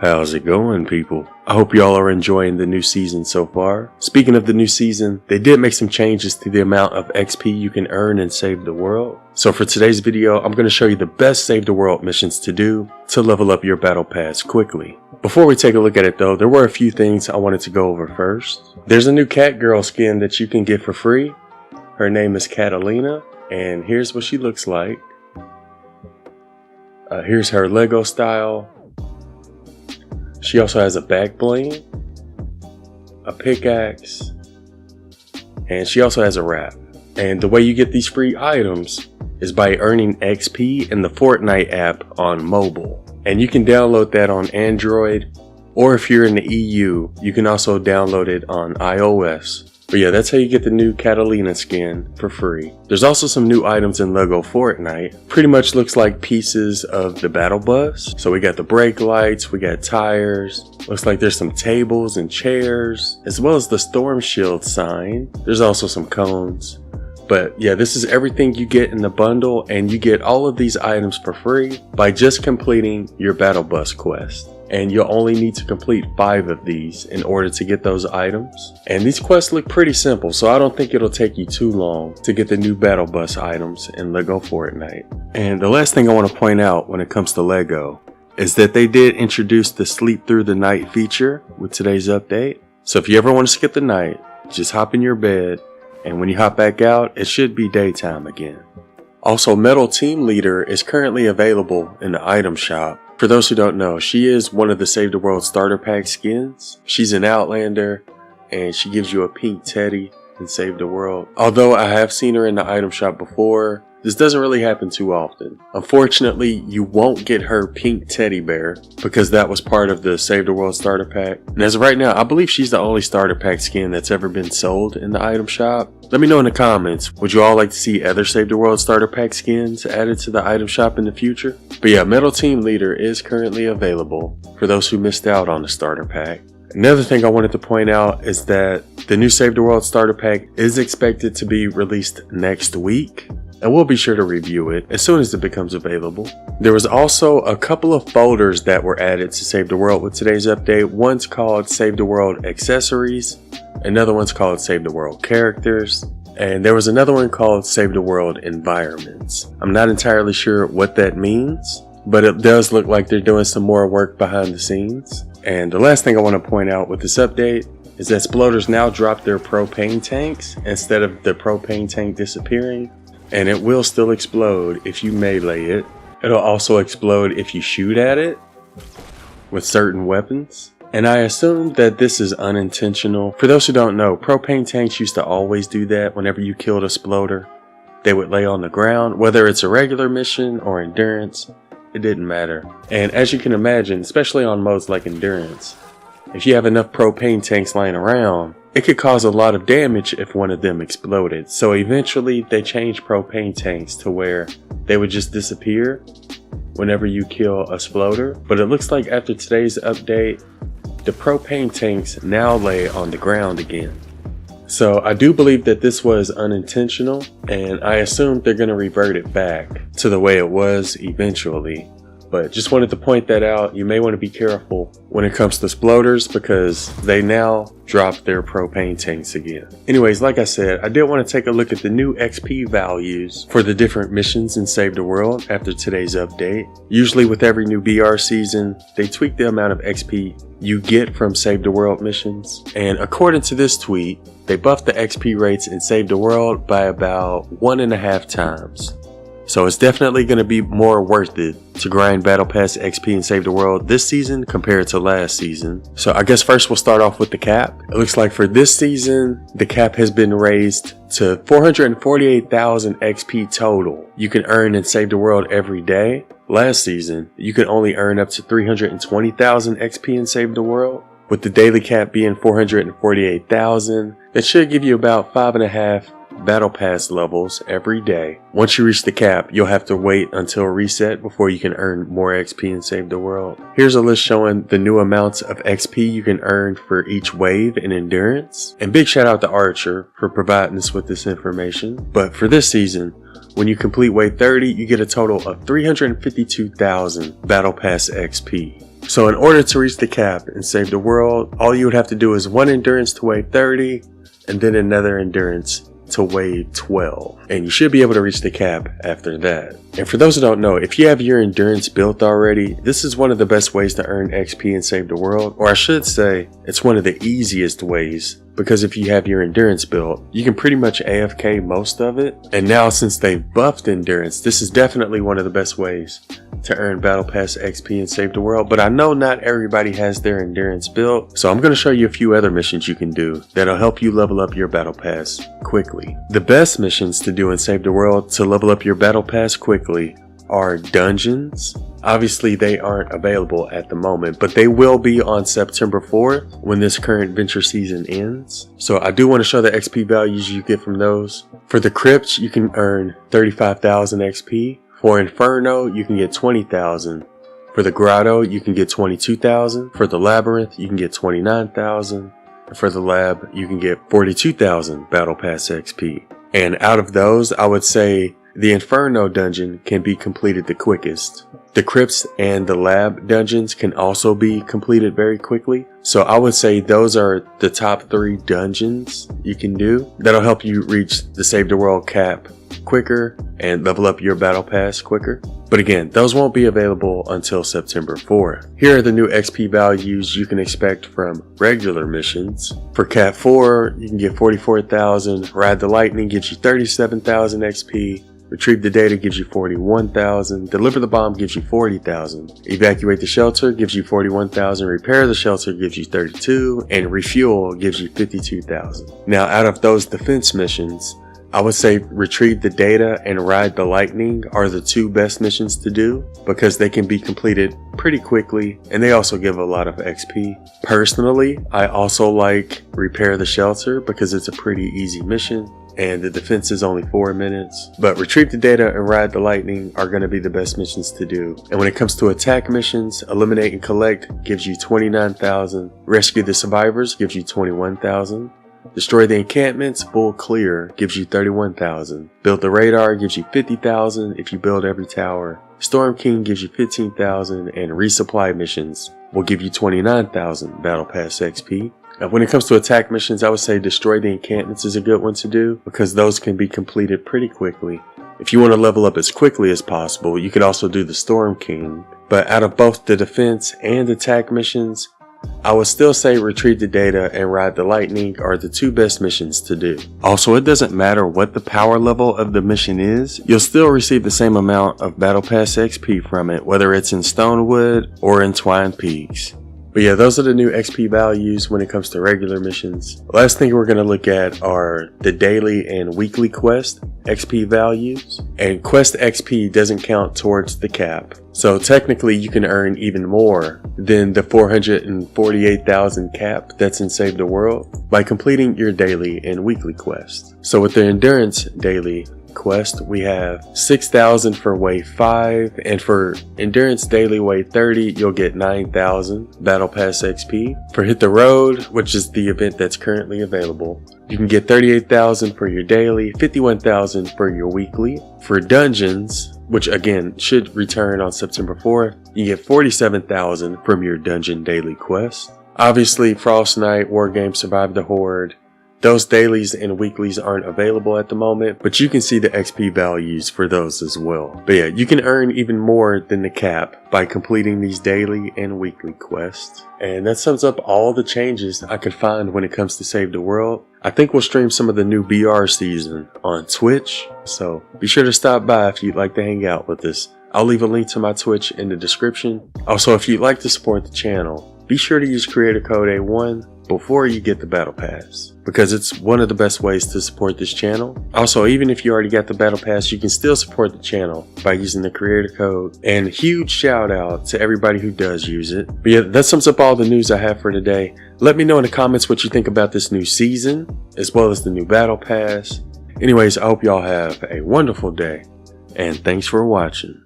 How's it going, people? I hope y'all are enjoying the new season so far. Speaking of the new season, they did make some changes to the amount of XP you can earn in Save the World. So for today's video, I'm going to show you the best Save the World missions to do to level up your battle pass quickly. Before we take a look at it though, there were a few things I wanted to go over first. There's a new cat girl skin that you can get for free. Her name is Catalina, and here's what she looks like. Here's her Lego style. She also has a back bling, a pickaxe, and she also has a wrap. And the way you get these free items is by earning XP in the Fortnite app on mobile. And you can download that on Android, or if you're in the EU, you can also download it on iOS. But yeah, that's how you get the new Catalina skin for free. There's also some new items in Lego Fortnite. Pretty much looks like pieces of the battle bus. So we got the brake lights, we got tires. Looks like there's some tables and chairs, as well as the storm shield sign. There's also some cones. But yeah, this is everything you get in the bundle, and you get all of these items for free by just completing your battle bus quest. And you'll only need to complete 5 of these in order to get those items. And these quests look pretty simple, so I don't think it'll take you too long to get the new battle bus items in Lego Fortnite. And the last thing I want to point out when it comes to Lego is that they did introduce the sleep through the night feature with today's update. So if you ever want to skip the night, just hop in your bed, and when you hop back out, it should be daytime again. Also, Metal Team Leader is currently available in the item shop. For those who don't know, she is one of the Save the World starter pack skins. She's an Outlander, and she gives you a pink teddy in Save the World. Although I have seen her in the item shop before, this doesn't really happen too often. Unfortunately, you won't get her pink teddy bear because that was part of the Save the World starter pack. And as of right now, I believe she's the only starter pack skin that's ever been sold in the item shop. Let me know in the comments, would you all like to see other Save the World starter pack skins added to the item shop in the future? But yeah, Metal Team Leader is currently available for those who missed out on the starter pack. Another thing I wanted to point out is that the new Save the World starter pack is expected to be released next week, and we'll be sure to review it as soon as it becomes available. There was also a couple of folders that were added to Save the World with today's update. One's called Save the World Accessories, another one's called Save the World Characters, and there was another one called Save the World Environments. I'm not entirely sure what that means, but it does look like they're doing some more work behind the scenes. And the last thing I want to point out with this update is that Sploders now drop their propane tanks instead of the propane tank disappearing. And it will still explode if you melee it. It'll also explode if you shoot at it with certain weapons. And I assume that this is unintentional. For those who don't know, propane tanks used to always do that whenever you killed a Sploder. They would lay on the ground, whether it's a regular mission or endurance, it didn't matter. And as you can imagine, especially on modes like endurance, if you have enough propane tanks lying around, it could cause a lot of damage if one of them exploded. So eventually they changed propane tanks to where they would just disappear whenever you kill a Sploder. But it looks like after today's update, the propane tanks now lay on the ground again. So I do believe that this was unintentional, and I assume they're going to revert it back to the way it was eventually. But just wanted to point that out. You may want to be careful when it comes to Sploders because they now drop their propane tanks again. Anyways, like I said, I did want to take a look at the new XP values for the different missions in Save the World after today's update. Usually with every new BR season, they tweak the amount of XP you get from Save the World missions. And according to this tweet, they buffed the XP rates in Save the World by about 1.5 times. So it's definitely going to be more worth it to grind Battle Pass XP and Save the World this season compared to last season. So I guess first we'll start off with the cap. It looks like for this season, the cap has been raised to 448,000 XP total you can earn and Save the World every day. Last season, you could only earn up to 320,000 XP and Save the World. With the daily cap being 448,000, that should give you about 5.5 Battle Pass levels every day. Once you reach the cap, you'll have to wait until reset before you can earn more XP and Save the World. Here's a list showing the new amounts of XP you can earn for each wave in Endurance. And big shout out to Archer for providing us with this information. But for this season, when you complete wave 30, you get a total of 352,000 Battle Pass XP. So in order to reach the cap and save the world, all you would have to do is one endurance to weigh 30 and then another endurance to weigh 12, and you should be able to reach the cap after that. And for those who don't know, if you have your endurance built already, this is one of the best ways to earn XP and save the world, or I should say it's one of the easiest ways, because if you have your endurance built, you can pretty much AFK most of it. And now since they've buffed endurance, this is definitely one of the best ways to earn Battle Pass XP and save the world. But I know not everybody has their endurance built, so I'm going to show you a few other missions you can do that'll help you level up your Battle Pass quickly. The best missions to do in Save the World to level up your Battle Pass quickly are dungeons. Obviously they aren't available at the moment, but they will be on September 4th when this current venture season ends. So I do want to show the XP values you get from those. For the crypts, you can earn 35,000 XP. For Inferno, you can get 20,000. For the Grotto, you can get 22,000. For the Labyrinth, you can get 29,000. And for the Lab, you can get 42,000 Battle Pass XP. And out of those, I would say the Inferno dungeon can be completed the quickest. The Crypts and the Lab dungeons can also be completed very quickly. So I would say those are the top 3 dungeons you can do that'll help you reach the Save the World cap quicker and level up your Battle Pass quicker. But again, those won't be available until September 4th. Here are the new XP values you can expect from regular missions. For Cat 4, you can get 44,000. Ride the Lightning gives you 37,000 XP. Retrieve the Data gives you 41,000. Deliver the Bomb gives you 40,000. Evacuate the Shelter gives you 41,000. Repair the Shelter gives you 32. And Refuel gives you 52,000. Now out of those defense missions, I would say Retrieve the Data and Ride the Lightning are the 2 best missions to do because they can be completed pretty quickly and they also give a lot of XP. Personally, I also like Repair the Shelter because it's a pretty easy mission and the defense is only 4 minutes. But Retrieve the Data and Ride the Lightning are going to be the best missions to do. And when it comes to attack missions, Eliminate and Collect gives you 29,000. Rescue the Survivors gives you 21,000. Destroy the Encampments, Bull Clear gives you 31,000. Build the Radar gives you 50,000 if you build every tower. Storm King gives you 15,000 and Resupply missions will give you 29,000 Battle Pass XP. Now, when it comes to attack missions, I would say Destroy the Encampments is a good one to do because those can be completed pretty quickly. If you want to level up as quickly as possible, you could also do the Storm King. But out of both the defense and attack missions, I would still say Retrieve the Data and Ride the Lightning are the 2 best missions to do. Also, it doesn't matter what the power level of the mission is, you'll still receive the same amount of Battle Pass XP from it, whether it's in Stonewood or in Twine Peaks. But yeah, those are the new XP values when it comes to regular missions. Last thing we're going to look at are the daily and weekly quest XP values. And quest XP doesn't count towards the cap. So technically you can earn even more than the 448,000 cap that's in Save the World by completing your daily and weekly quest. So with the Endurance daily quest, we have 6,000 for wave 5, and for Endurance daily wave 30 you'll get 9,000 Battle Pass XP. For Hit the Road, which is the event that's currently available, you can get 38,000 for your daily, 51,000 for your weekly. For Dungeons, which again should return on September 4th, you get 47,000 from your Dungeon daily quest. Obviously Frost Knight, War Game, Survive the Horde, those dailies and weeklies aren't available at the moment, but you can see the XP values for those as well. But yeah, you can earn even more than the cap by completing these daily and weekly quests. And that sums up all the changes I could find when it comes to Save the World. I think we'll stream some of the new BR season on Twitch, so be sure to stop by if you'd like to hang out with us. I'll leave a link to my Twitch in the description. Also, if you'd like to support the channel, be sure to use creator code A1 before you get the Battle Pass, because it's one of the best ways to support this channel. Also, even if you already got the Battle Pass, you can still support the channel by using the creator code. And huge shout out to everybody who does use it. But yeah, that sums up all the news I have for today. Let me know in the comments what you think about this new season, as well as the new Battle Pass. Anyways, I hope y'all have a wonderful day, and thanks for watching.